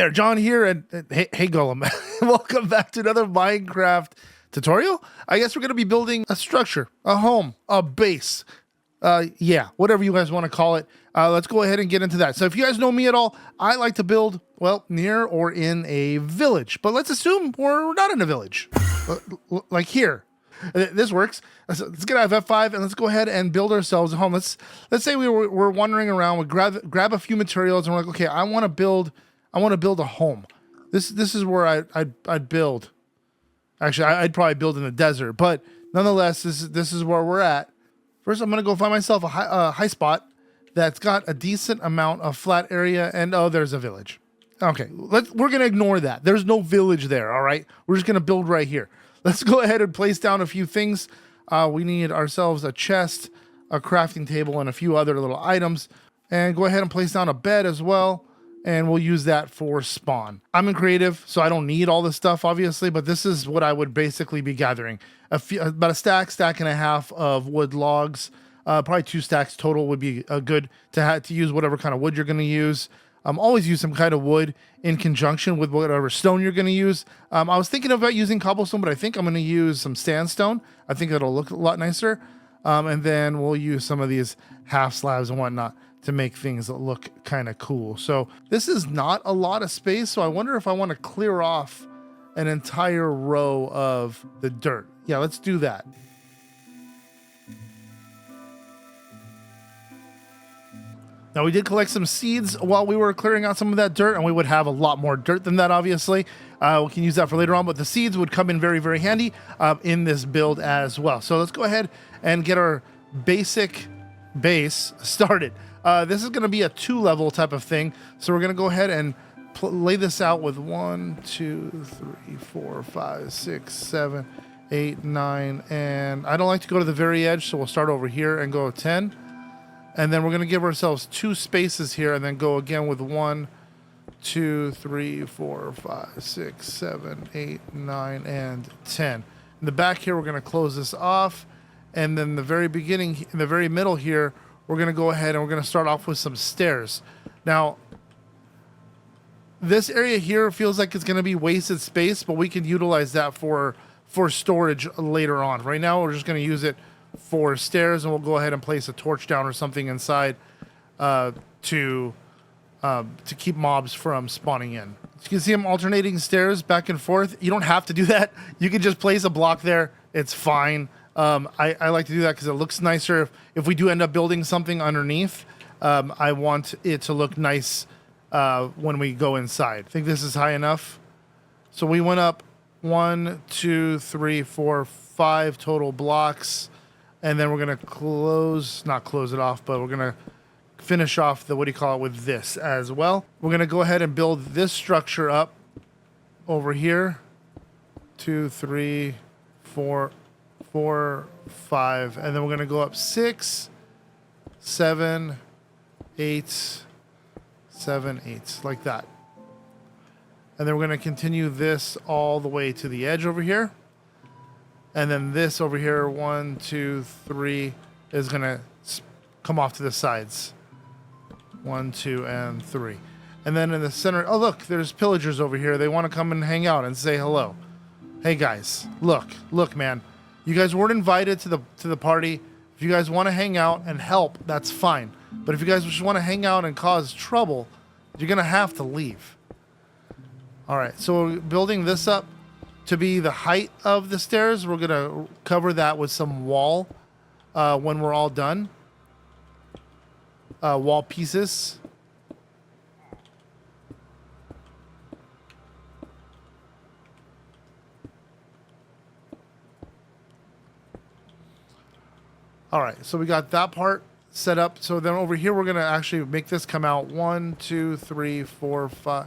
there, John here, and hey Golem. Welcome back to another Minecraft tutorial. I guess we're going to be building a structure, a home, a base. Yeah, whatever you guys want to call it. Let's go ahead and get into that. So if you guys know me at all, I like to build, well, near or in a village. But let's assume we're not in a village, like here. This works. Let's get out of F5 and let's go ahead and build ourselves a home. Let's say we're wandering around. We grab a few materials and we're like, okay, I want to build a home. This is where I'd build. Actually, I'd probably build in the desert, but nonetheless, this is where we're at. First, I'm gonna go find myself a high spot that's got a decent amount of flat area, and oh, there's a village. Okay, we're gonna ignore that. There's no village there. All right, we're just gonna build right here. Let's go ahead and place down a few things. We need ourselves a chest, a crafting table, and a few other little items. And go ahead and place down a bed as well. And we'll use that for spawn. I'm in creative, so I don't need all this stuff, obviously, but this is what I would basically be gathering. About a stack and a half of wood logs. Probably 2 stacks total would be good to use whatever kind of wood you're gonna use. Always use some kind of wood in conjunction with whatever stone you're gonna use. I was thinking about using cobblestone, but I think I'm gonna use some sandstone. I think it'll look a lot nicer. And then we'll use some of these half slabs and whatnot to make things look kind of cool. So this is not a lot of space, so I wonder if I want to clear off an entire row of the dirt. Yeah, let's do that. Now, we did collect some seeds while we were clearing out some of that dirt, and we would have a lot more dirt than that, obviously. We can use that for later on, but the seeds would come in very, very handy in this build as well. So let's go ahead and get our basic base started. This is going to be a 2-level type of thing, so we're going to go ahead and lay this out with 1, 2, 3, 4, 5, 6, 7, 8, 9, and I don't like to go to the very edge, so we'll start over here and go 10. And then we're going to give ourselves 2 spaces here and then go again with 1, 2, 3, 4, 5, 6, 7, 8, 9, and 10. In the back here, we're going to close this off. And then the very beginning, in the very middle here, we're going to go ahead and we're going to start off with some stairs. Now, this area here feels like it's going to be wasted space, but we can utilize that for storage later on. Right now, we're just going to use it for stairs, and we'll go ahead and place a torch down or something inside to keep mobs from spawning in. You can see I'm alternating stairs back and forth. You don't have to do that. You can just place a block there. It's fine. I like to do that because it looks nicer. If we do end up building something underneath, I want it to look nice when we go inside. I think this is high enough. So we went up 1, 2, 3, 4, 5 total blocks. And then we're going to not close it off, but we're going to finish off the, with this as well. We're going to go ahead and build this structure up over here. 2, 3, 4, 5. And then we're going to go up 6, 7, 8, 7, 8, like that. And then we're going to continue this all the way to the edge over here. And then this over here, 1, 2, 3, is going to come off to the sides. 1, 2, and 3. And then in the center, oh, look, there's pillagers over here. They want to come and hang out and say hello. Hey, guys, look, man. You guys weren't invited to the party. If you guys want to hang out and help, that's fine. But if you guys just want to hang out and cause trouble, you're going to have to leave. All right, so we're building this up to be the height of the stairs. We're going to cover that with some wall when we're all done. Wall pieces. All right, so we got that part set up. So then over here, we're going to actually make this come out 1, 2, 3, 4, 5,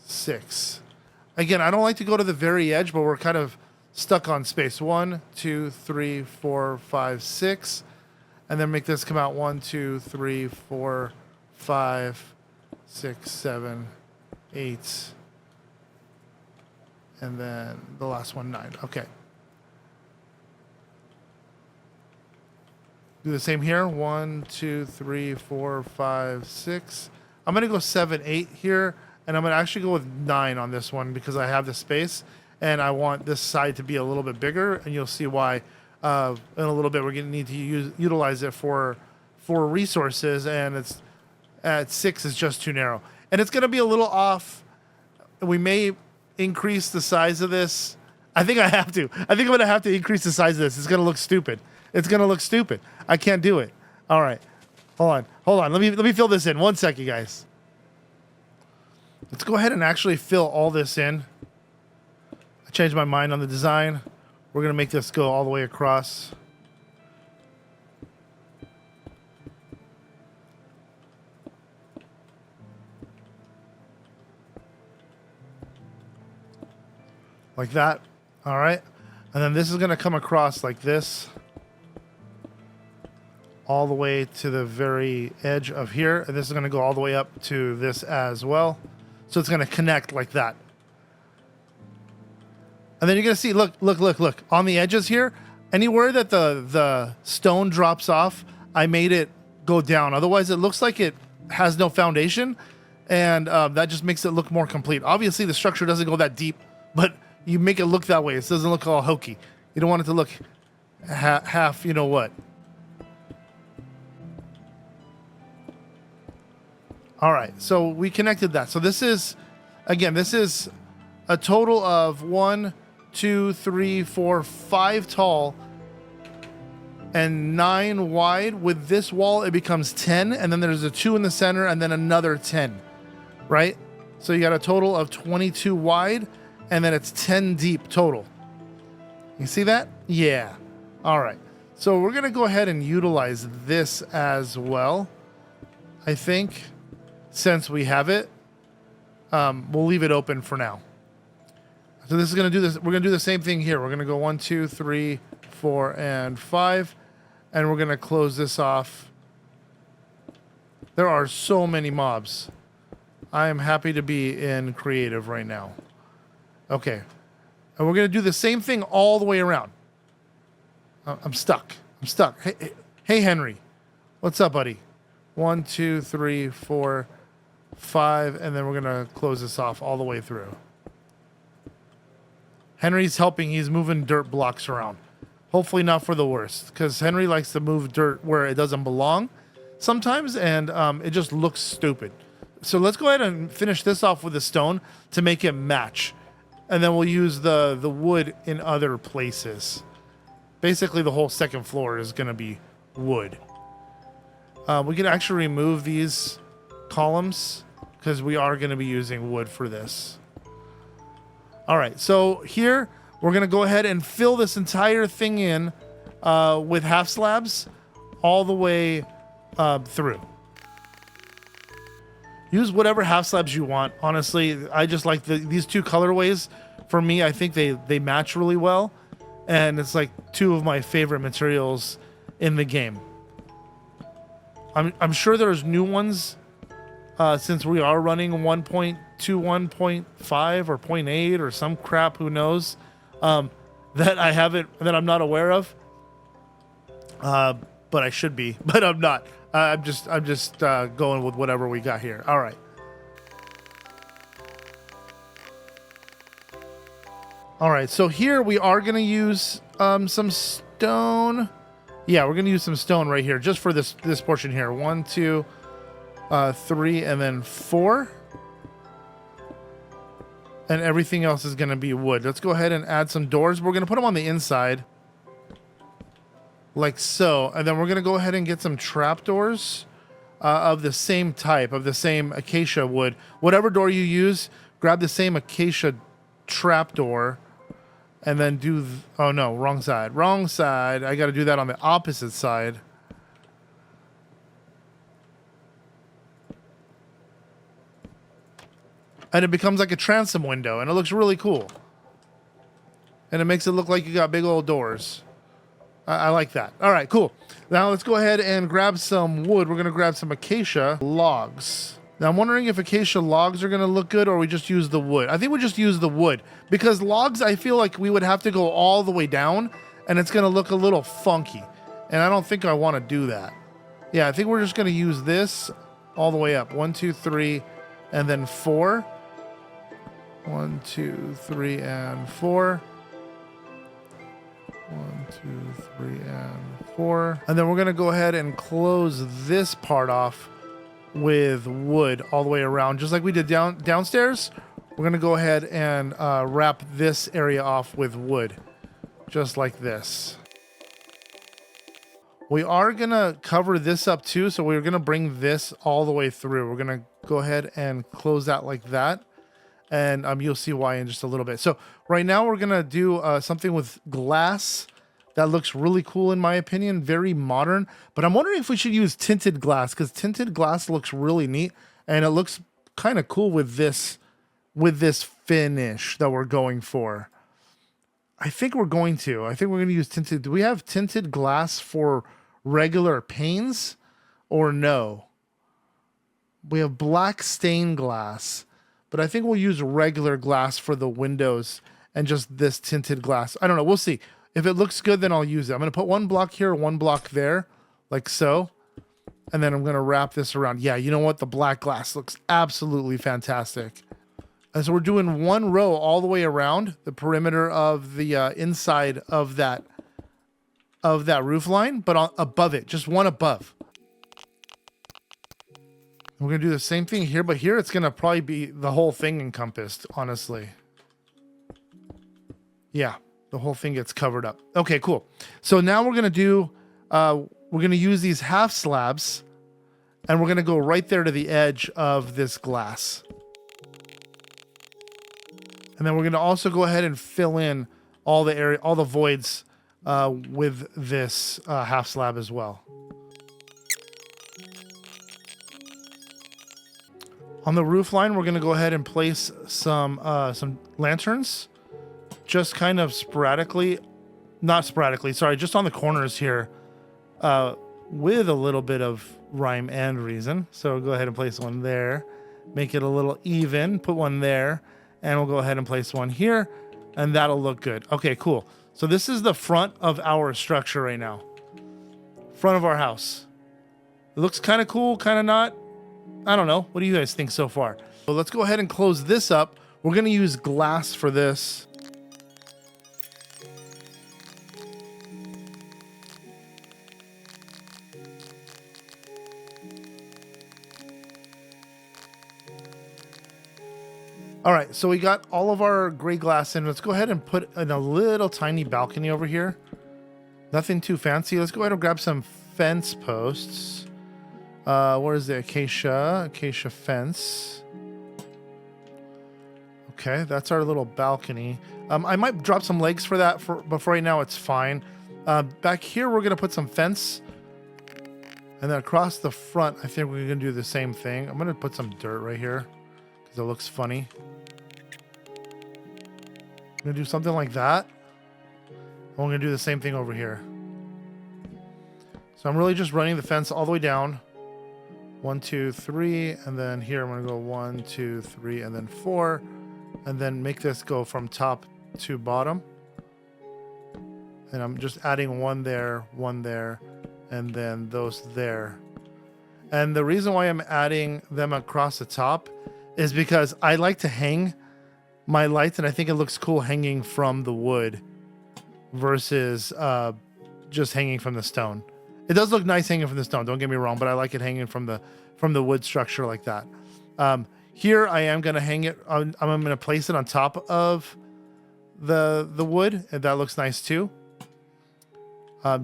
6. Again, I don't like to go to the very edge, but we're kind of stuck on space. 1, 2, 3, 4, 5, 6. And then make this come out 1, 2, 3, 4, 5, 6, 7, 8. And then the last one, 9. Okay. Do the same here. 1, 2, 3, 4, 5, 6. I'm going to go 7, 8 here, and I'm going to actually go with 9 on this one because I have the space, and I want this side to be a little bit bigger, and you'll see why in a little bit. We're going to need to utilize it for resources, and it's at 6 is just too narrow. And it's going to be a little off. We may increase the size of this. I think I have to. I think I'm going to have to increase the size of this. It's going to look stupid. It's going to look stupid. I can't do it. All right. Hold on. Let me fill this in. 1 second, guys. Let's go ahead and actually fill all this in. I changed my mind on the design. We're going to make this go all the way across. Like that. All right. And then this is going to come across like this. All the way to the very edge of here. And this is going to go all the way up to this as well. So it's going to connect like that. And then you're going to see, look. On the edges here, anywhere that the stone drops off, I made it go down. Otherwise, it looks like it has no foundation. And that just makes it look more complete. Obviously, the structure doesn't go that deep, but you make it look that way. It doesn't look all hokey. You don't want it to look half, you know what. All right, so we connected that. So this is, again, this is a total of 1, 2, 3, 4, 5 tall and 9 wide. With this wall, it becomes 10, and then there's a 2 in the center, and then another 10, right? So you got a total of 22 wide, and then it's 10 deep total. You see that? Yeah. All right. So we're going to go ahead and utilize this as well. I think since we have it, we'll leave it open for now. So this is going to do this. We're going to do the same thing here. We're going to go 1, 2, 3, 4, and 5. And we're going to close this off. There are so many mobs. I am happy to be in creative right now. Okay, and we're going to do the same thing all the way around. I'm stuck. Hey, Henry. What's up, buddy? 1, 2, 3, 4, 5, and then we're going to close this off all the way through. Henry's helping. He's moving dirt blocks around. Hopefully not for the worst, because Henry likes to move dirt where it doesn't belong sometimes, and it just looks stupid. So let's go ahead and finish this off with the stone to make it match. And then we'll use the wood in other places. Basically, the whole second floor is going to be wood. We can actually remove these columns because we are going to be using wood for this. All right, so here we're going to go ahead and fill this entire thing in with half slabs all the way through. Use whatever half slabs you want. Honestly, I just like these two colorways. For me, I think they match really well. And it's like two of my favorite materials in the game. I'm sure there's new ones since we are running 1.2, 1.5 or 0.8 or some crap, who knows, that I'm not aware of. But I should be, but I'm not. I'm just going with whatever we got here. All right. All right. So here we are going to use some stone. Yeah, we're going to use some stone right here just for this portion here. 1, 2, 3, and then 4. And everything else is going to be wood. Let's go ahead and add some doors. We're going to put them on the inside. Like so. And then we're going to go ahead and get some trapdoors of the same type, of the same acacia wood. Whatever door you use, grab the same acacia trapdoor and then do... oh, no, wrong side. Wrong side. I got to do that on the opposite side. And it becomes like a transom window, and it looks really cool. And it makes it look like you got big old doors. I like that. All right, cool. Now let's go ahead and grab some wood. We're going to grab some acacia logs. Now I'm wondering if acacia logs are going to look good or we just use the wood. I think we just use the wood because logs, I feel like we would have to go all the way down and it's going to look a little funky. And I don't think I want to do that. Yeah, I think we're just going to use this all the way up. 1, 2, 3, and then 4. 1, 2, 3, and 4. 1, 2, 3, and 4. And then we're going to go ahead and close this part off with wood all the way around, just like we did downstairs. We're going to go ahead and wrap this area off with wood, just like this. We are going to cover this up too, so we're going to bring this all the way through. We're going to go ahead and close that like that, and you'll see why in just a little bit. So right now we're going to do something with glass that looks really cool in my opinion, very modern, but I'm wondering if we should use tinted glass, because tinted glass looks really neat, and it looks kind of cool with this finish that we're going for. I think we're going to use tinted. Do we have tinted glass for regular panes or no? We have black stained glass, but I think we'll use regular glass for the windows and just this tinted glass. I don't know. We'll see. If it looks good, then I'll use it. I'm going to put one block here, one block there, like so. And then I'm going to wrap this around. Yeah, you know what? The black glass looks absolutely fantastic. And so we're doing one row all the way around the perimeter of the inside of that roof line, but above it, just one above. We're going to do the same thing here, but here it's going to probably be the whole thing encompassed, honestly. Yeah, the whole thing gets covered up. Okay, cool. So now we're going to do, we're going to use these half slabs, and we're going to go right there to the edge of this glass. And then we're going to also go ahead and fill in all the area, all the voids with this half slab as well. On the roof line, we're going to go ahead and place some lanterns, just kind of sporadically, not sporadically, sorry, just on the corners here, with a little bit of rhyme and reason. So go ahead and place one there, make it a little even, put one there, and we'll go ahead and place one here, and that'll look good. Okay, cool. So this is the front of our structure right now. Front of our house. It looks kind of cool, kind of not. I don't know. What do you guys think so far? So let's go ahead and close this up. We're going to use glass for this. All right, so we got all of our gray glass in. Let's go ahead and put in a little tiny balcony over here. Nothing too fancy. Let's go ahead and grab some fence posts. Where is the acacia fence? Okay, that's our little balcony. I might drop some legs for that, but for right now it's fine. Back here, we're gonna put some fence. And then across the front, I think we're gonna do the same thing. I'm gonna put some dirt right here because it looks funny. I'm gonna do something like that. And we're gonna do the same thing over here. So I'm really just running the fence all the way down. 1, 2, 3, and then here I'm gonna go 1, 2, 3, and then 4, and then make this go from top to bottom. And I'm just adding one there, and then those there. And the reason why I'm adding them across the top is because I like to hang my lights, and I think it looks cool hanging from the wood versus just hanging from the stone. It does look nice hanging from the stone, don't get me wrong, but I like it hanging from the wood structure like that. Here I am going to hang it, I'm going to place it on top of the wood, and that looks nice too.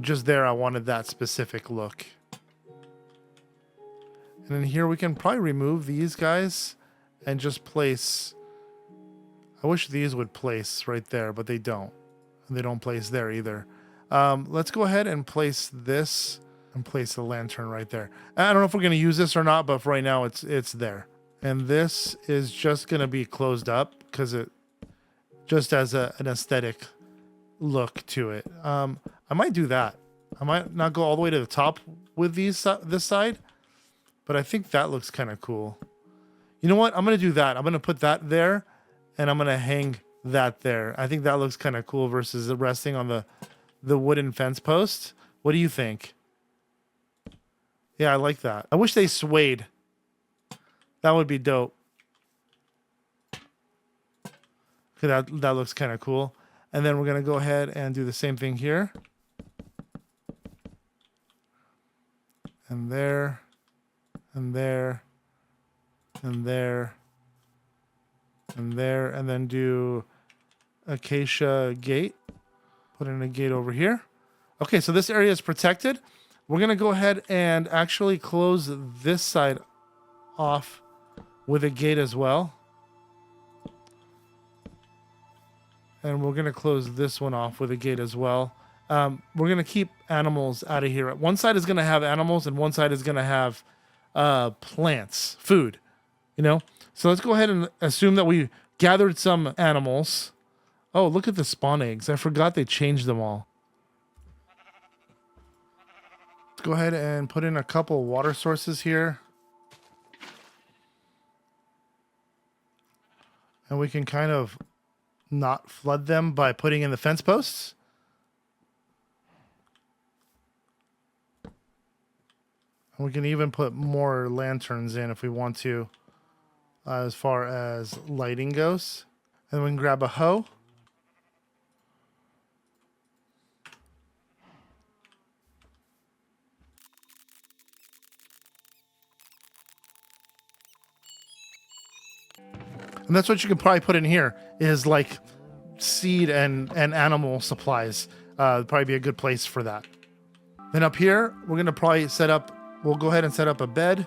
Just there, I wanted that specific look. And then here we can probably remove these guys and just place, I wish these would place right there, but they don't. And they don't place there either. Let's go ahead and place this and place the lantern right there. I don't know if we're going to use this or not, but for right now it's there. And this is just going to be closed up because it just has an aesthetic look to it. I might do that. I might not go all the way to the top with this side, but I think that looks kind of cool. You know what? I'm going to do that. I'm going to put that there, and I'm going to hang that there. I think that looks kind of cool versus resting on the wooden fence post. What do you think? Yeah, I like that. I wish they swayed. That would be dope. Okay, that looks kind of cool. And then we're going to go ahead and do the same thing here. And there. And there. And there. And there. And then do acacia gate. Put in a gate over here. Okay, so this area is protected. We're going to go ahead and actually close this side off with a gate as well. And we're going to close this one off with a gate as well. We're going to keep animals out of here. One side is going to have animals and one side is going to have plants, food, you know? So let's go ahead and assume that we gathered some animals. Oh, look at the spawn eggs. I forgot they changed them all. Let's go ahead and put in a couple water sources here. And we can kind of not flood them by putting in the fence posts. And we can even put more lanterns in if we want to, as far as lighting goes. And we can grab a hoe. And that's what you can probably put in here is like seed and animal supplies. Probably be a good place for that. Then up here, we're going to probably we'll go ahead and set up a bed.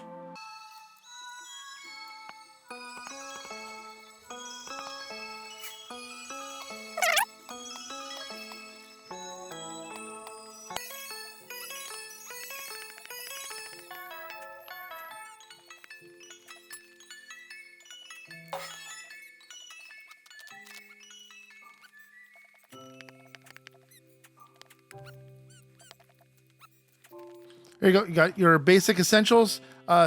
There you go. You got your basic essentials,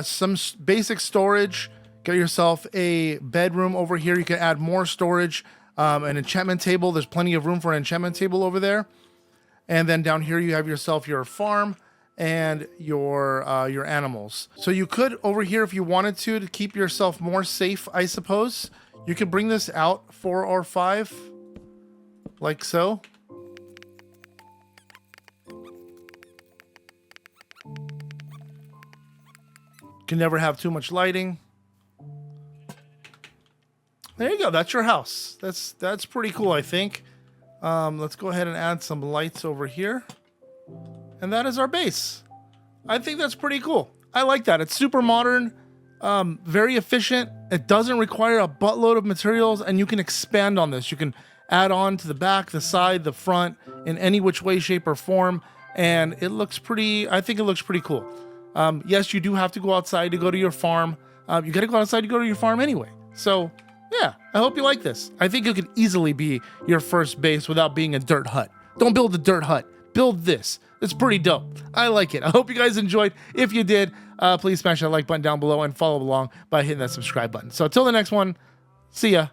some basic storage. Get yourself a bedroom over here. You can add more storage, an enchantment table. There's plenty of room for an enchantment table over there. And then down here you have yourself your farm and your animals. So you could over here, if you wanted to keep yourself more safe, I suppose, you could bring this out 4 or 5, like so. Can never have too much lighting. There you go. That's your house. That's pretty cool, I think. Let's go ahead and add some lights over here. And that is our base. I think that's pretty cool. I like that. It's super modern, very efficient. It doesn't require a buttload of materials, and you can expand on this. You can add on to the back, the side, the front, in any which way, shape, or form. And it looks pretty, I think it looks pretty cool. Yes, you do have to go outside to go to your farm. You got to go outside to go to your farm anyway. So, yeah, I hope you like this. I think it could easily be your first base without being a dirt hut. Don't build a dirt hut. Build this. It's pretty dope. I like it. I hope you guys enjoyed. If you did, please smash that like button down below and follow along by hitting that subscribe button. So, until the next one, see ya.